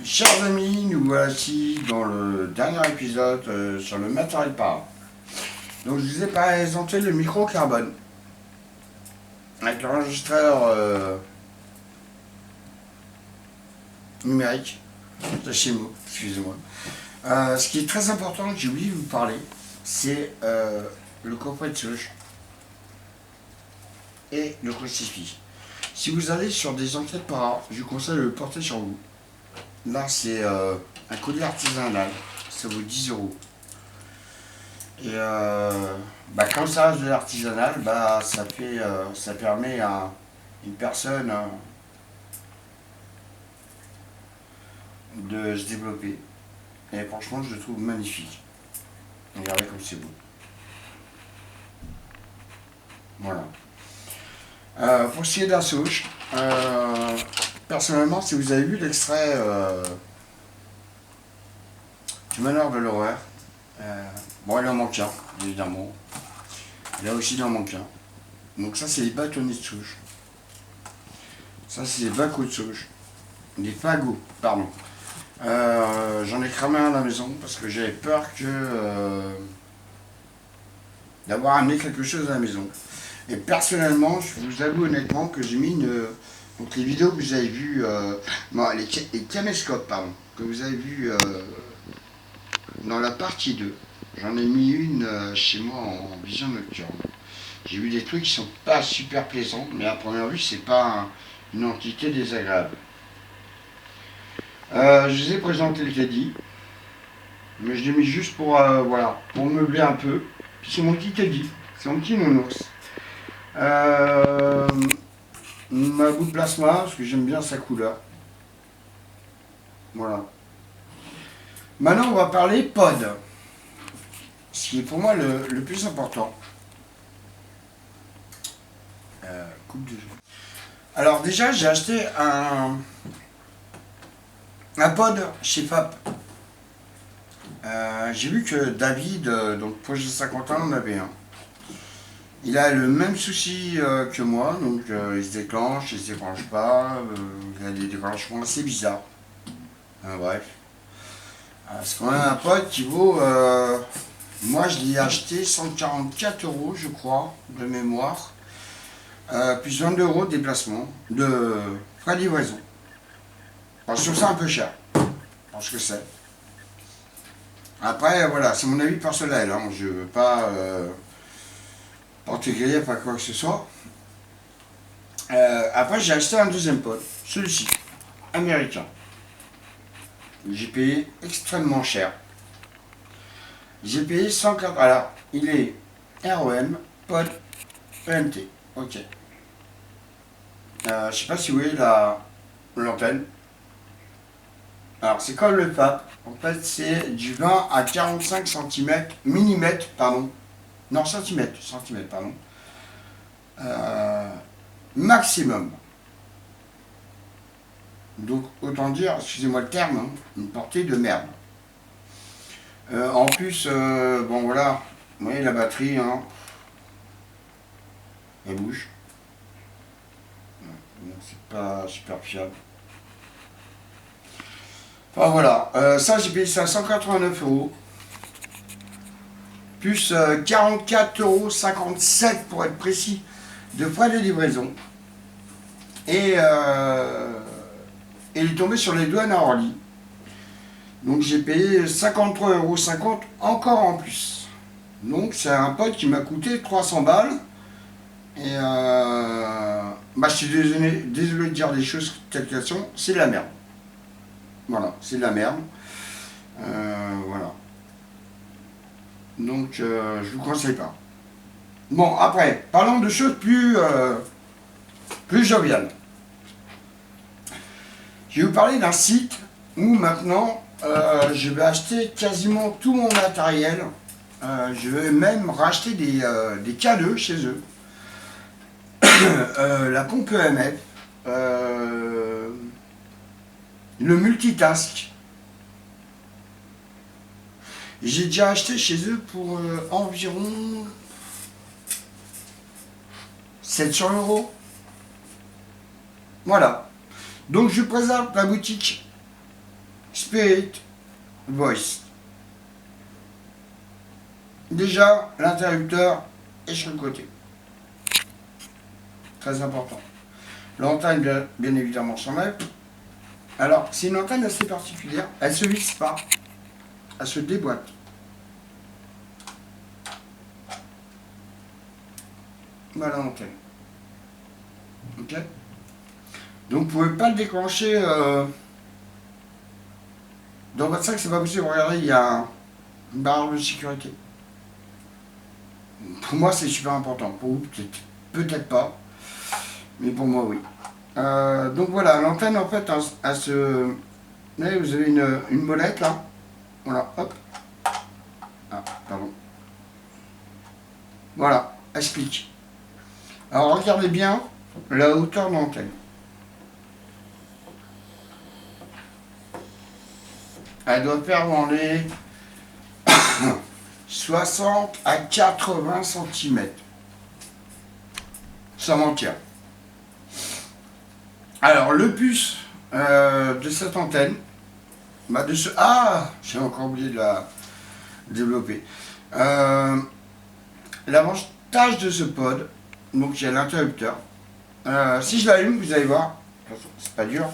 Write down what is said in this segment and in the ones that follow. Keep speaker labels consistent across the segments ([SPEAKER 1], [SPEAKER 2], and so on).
[SPEAKER 1] Chers amis, nous voici dans le dernier épisode sur le matériel para. Donc je vous ai présenté le micro carbone avec l'enregistreur numérique de chez moi, excusez-moi. Ce qui est très important que j'ai oublié de vous parler, c'est le coffret de souche et le crucifix. Si vous allez sur des enquêtes para, je vous conseille de le porter sur vous. Là, c'est un collier artisanal, ça vaut 10 euros. Et quand ça reste de l'artisanal, ça permet à une personne de se développer. Et franchement, je le trouve magnifique. Regardez comme c'est beau. Voilà. Pour ce qui est de la souche, personnellement, si vous avez vu l'extrait du Manoir de l'Horreur, il en manque un, évidemment. Il a aussi il en manque un. Donc ça, c'est les bâtonnets de souche. Ça, c'est les bacos de souche. Les fagots, pardon. J'en ai cramé un à la maison parce que j'avais peur d'avoir amené quelque chose à la maison. Et personnellement, je vous avoue honnêtement que j'ai mis donc les vidéos que vous avez vues, les caméscopes, pardon, que vous avez vues dans la partie 2. J'en ai mis une chez moi en vision nocturne. J'ai vu des trucs qui sont pas super plaisants, mais à première vue, c'est pas une entité désagréable. Je vous ai présenté le caddie, mais je l'ai mis juste pour meubler un peu. Puis c'est mon petit caddie, c'est mon petit nounours. Ma bout de plasma, parce que j'aime bien sa couleur. Voilà. Maintenant, on va parler pod. Ce qui est pour moi le plus important. Coupe de jeu. Alors déjà, j'ai acheté un pod chez Fap. J'ai vu que David, donc Projet 51, en avait un. Il a le même souci que moi, donc il se déclenche, il se déclenche pas, il a des déclenchements assez bizarres. Bref. C'est quand même un pod qui vaut, moi je l'ai acheté 144 euros je crois, de mémoire, plus 22 euros de déplacement, de frais de livraison. Enfin, je trouve ça un peu cher, parce que c'est. Après voilà, c'est mon avis personnel, hein, je veux pas porter grief à quoi que ce soit. Après j'ai acheté un deuxième pod, celui-ci, américain. J'ai payé extrêmement cher. J'ai payé 104. Alors, il est ROM, pod, EMT. Ok. Je sais pas si vous voyez l'antenne. Alors, c'est comme le FAP. En fait, c'est du 20 à 45 cm, millimètres, pardon. Non, centimètres, pardon. Maximum. Donc, autant dire, excusez-moi le terme, hein, une portée de merde. En plus, vous voyez la batterie, hein, elle bouge. Donc c'est pas super fiable. Enfin voilà, ça j'ai payé ça 189 euros. Plus 44,57 € pour être précis de frais de livraison. Et il est tombé sur les douanes à Orly. Donc j'ai payé 53,50 € encore en plus. Donc c'est un pod qui m'a coûté 300 balles. Et je suis désolé de dire des choses telles qu'elles sont, c'est de la merde. Voilà, c'est de la merde. Voilà. Donc je vous conseille pas. Bon après, parlons de choses plus joviales. Je vais vous parler d'un site où maintenant je vais acheter quasiment tout mon matériel. Je vais même racheter des cadeaux chez eux. La pompe EMF, le multitask. J'ai déjà acheté chez eux pour environ 700 €. Voilà. Donc je présente la boutique Spirit Voice. Déjà, l'interrupteur est sur le côté. Très important. L'antenne, bien évidemment, s'enlève. Alors, c'est une antenne assez particulière. Elle ne se visse pas. Elle se déboîte. Voilà l'antenne. Ok. Donc, vous ne pouvez pas le déclencher dans votre sac, c'est pas possible. Regardez, il y a une barre de sécurité. Pour moi, c'est super important. Pour vous, peut-être pas. Mais pour moi, oui. Donc voilà, l'antenne, en fait, elle se... Vous avez une molette, là. Voilà, hop. Ah, pardon. Voilà, elle se pique. Alors, regardez bien la hauteur de l'antenne. Elle doit faire dans les 60 à 80 cm. Ça m'en tient. Alors, le puce de cette antenne, j'ai encore oublié de la développer. L'avantage de ce pod, donc il y a l'interrupteur. Si je l'allume, vous allez voir, c'est pas dur.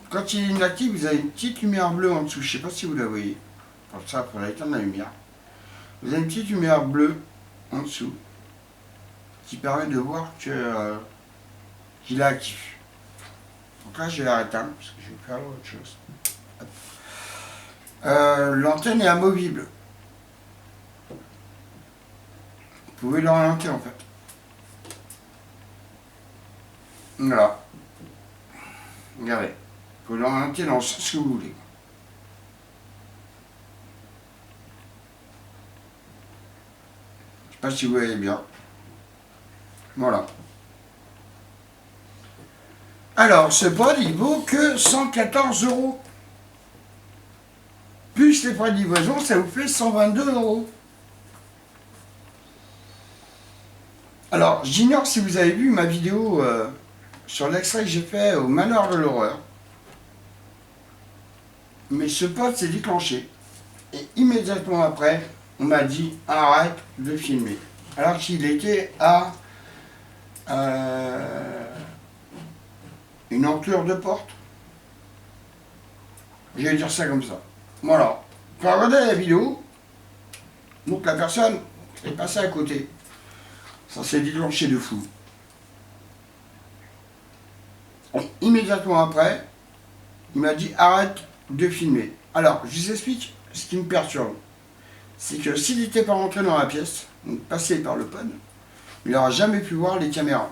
[SPEAKER 1] Quand il est inactif, vous avez une petite lumière bleue en dessous. Je ne sais pas si vous la voyez. Pour ça, il faudra éteindre la lumière. Vous avez une petite lumière bleue en dessous qui permet de voir que qu'il est actif. Donc là, je vais l'arrêter parce que je vais faire autre chose. L'antenne est amovible. Vous pouvez l'orienter en fait. Voilà. Regardez. Vous pouvez l'orienter dans le sens que vous voulez. Je ne sais pas si vous voyez bien. Voilà. Alors, ce pod, il vaut que 114 €. Plus les frais de livraison, ça vous fait 122 €. Alors, j'ignore si vous avez vu ma vidéo sur l'extrait que j'ai fait au Manoir de l'Horreur. Mais ce pod s'est déclenché. Et immédiatement après, on m'a dit arrête de filmer. Alors qu'il était à une entour de porte. Je vais dire ça comme ça. Voilà. Quand on regardait la vidéo, donc la personne est passée à côté. Ça s'est déclenché de fou. Et immédiatement après, il m'a dit arrête de filmer. Alors, je vous explique ce qui me perturbe. C'est que s'il n'était pas rentré dans la pièce, donc passé par le pod, il n'aura jamais pu voir les caméras.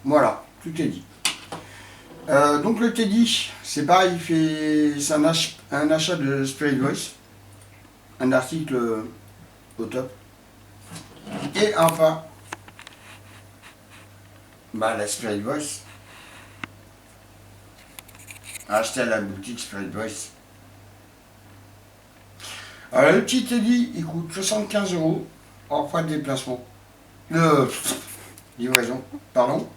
[SPEAKER 1] Voilà, tout est dit. Donc le Teddy, c'est pareil, c'est un achat de Spirit Voice. Un article au top. Et enfin, la Spirit Voice. Acheté à la boutique Spirit Voice. Alors le petit Teddy, il coûte 75 € hors frais de déplacement. Livraison, pardon.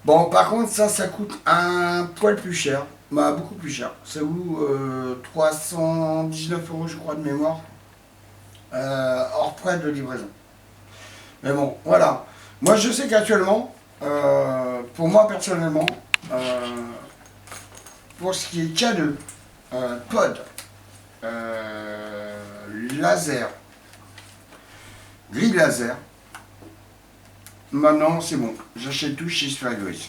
[SPEAKER 1] Bon, par contre, ça coûte un poil plus cher. Beaucoup plus cher. Ça vaut 319 € je crois de mémoire. Hors frais de livraison. Mais bon, voilà. Moi, je sais qu'actuellement, pour moi personnellement, pour ce qui est cas de pod, laser, grille laser, maintenant c'est bon, j'achète tout chez Spirit Voice.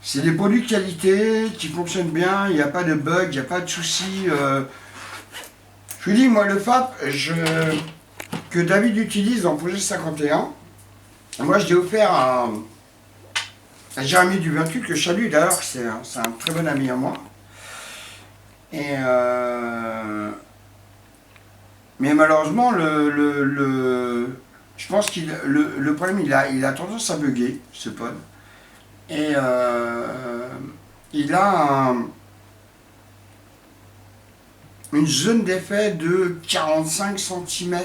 [SPEAKER 1] C'est des produits de qualité qui fonctionnent bien, il n'y a pas de bug, il n'y a pas de soucis. Je vous dis, moi le FAP que David utilise en projet 51, moi je l'ai offert à Jérémy du 28 que je salue d'ailleurs, c'est un très bon ami à moi. Et mais malheureusement, je pense que le problème, il a tendance à bugger, ce pod. Et il a une zone d'effet de 45 cm.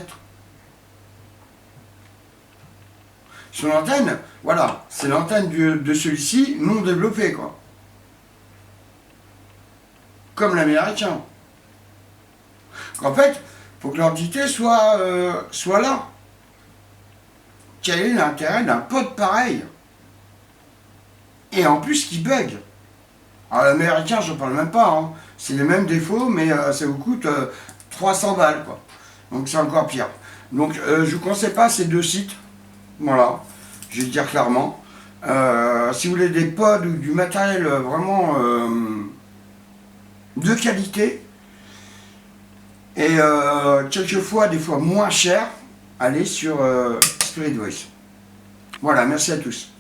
[SPEAKER 1] Son antenne, voilà, c'est l'antenne de celui-ci non développée, quoi. Comme l'américain. En fait, il faut que l'entité soit là. Quel est l'intérêt d'un pod pareil? Et en plus, qui bug. Alors l'américain, je parle même pas, hein. C'est les mêmes défauts, mais ça vous coûte 300 balles, quoi. Donc c'est encore pire. Donc je vous conseille pas ces deux sites. Voilà, je vais le dire clairement. Si vous voulez des pods ou du matériel vraiment de qualité, et quelquefois, des fois moins cher, allez sur Spirit Voice. Voilà, merci à tous.